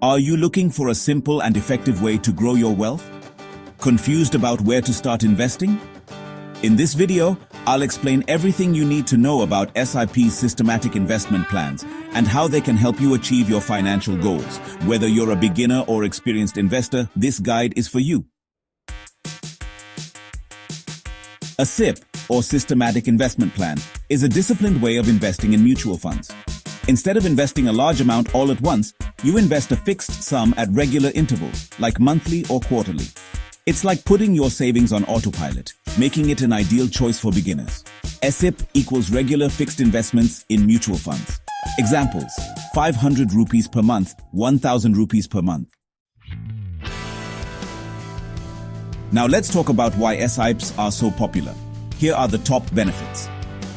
Are you looking for a simple and effective way to grow your wealth? Confused about where to start investing? In this video, I'll explain everything you need to know about SIP's systematic investment plans and how they can help you achieve your financial goals. Whether you're a beginner or experienced investor, this guide is for you. A SIP, or systematic investment plan, is a disciplined way of investing in mutual funds. Instead of investing a large amount all at once, you invest a fixed sum at regular intervals, like monthly or quarterly. It's like putting your savings on autopilot, making it an ideal choice for beginners. A SIP equals regular fixed investments in mutual funds. Examples: 500 rupees per month, 1000 rupees per month. Now let's talk about why SIPs are so popular. Here are the top benefits.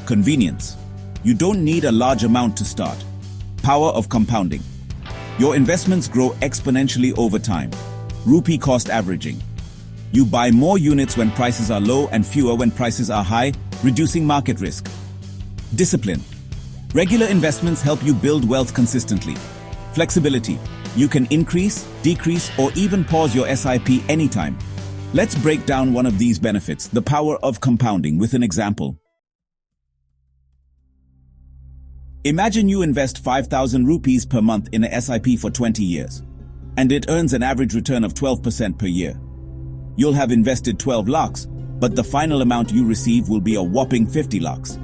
Convenience. You don't need a large amount to start. Power of compounding. Your investments grow exponentially over time. Rupee cost averaging. You buy more units when prices are low and fewer when prices are high, reducing market risk. Discipline. Regular investments help you build wealth consistently. Flexibility. You can increase, decrease, or even pause your SIP anytime. Let's break down one of these benefits, the power of compounding, with an example. Imagine you invest 5,000 rupees per month in a SIP for 20 years, and it earns an average return of 12% per year. You'll have invested 12 lakhs, but the final amount you receive will be a whopping 50 lakhs.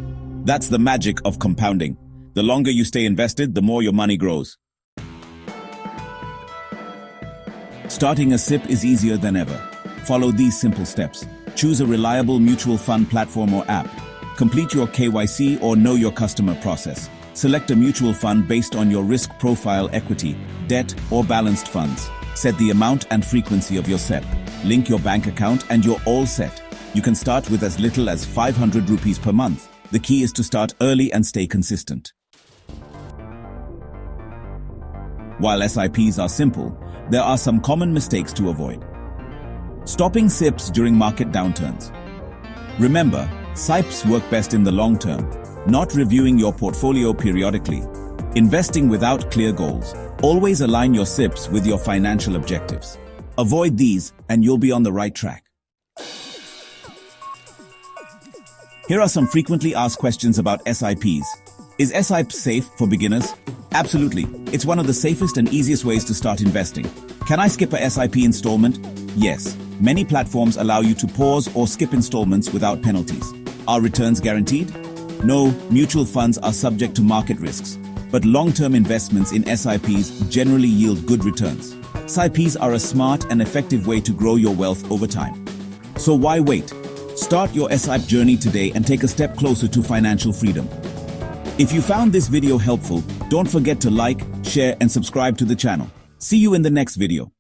That's the magic of compounding. The longer you stay invested, the more your money grows. Starting a SIP is easier than ever. Follow these simple steps. Choose a reliable mutual fund platform or app. Complete your KYC or know your customer process. Select a mutual fund based on your risk profile, equity, debt, or balanced funds. Set the amount and frequency of your SIP. Link your bank account and you're all set. You can start with as little as 500 rupees per month. The key is to start early and stay consistent. While SIPs are simple, there are some common mistakes to avoid. Stopping SIPs during market downturns. Remember, SIPs work best in the long term, not reviewing your portfolio periodically. Investing without clear goals. Always align your SIPs with your financial objectives. Avoid these and you'll be on the right track. Here are some frequently asked questions about SIPs. Is SIP safe for beginners? Absolutely. It's one of the safest and easiest ways to start investing. Can I skip a SIP installment? Yes. Many platforms allow you to pause or skip installments without penalties. Are returns guaranteed? No, mutual funds are subject to market risks, but long-term investments in SIPs generally yield good returns. SIPs are a smart and effective way to grow your wealth over time. So why wait? Start your SIP journey today and take a step closer to financial freedom. If you found this video helpful, don't forget to like, share, and subscribe to the channel. See you in the next video.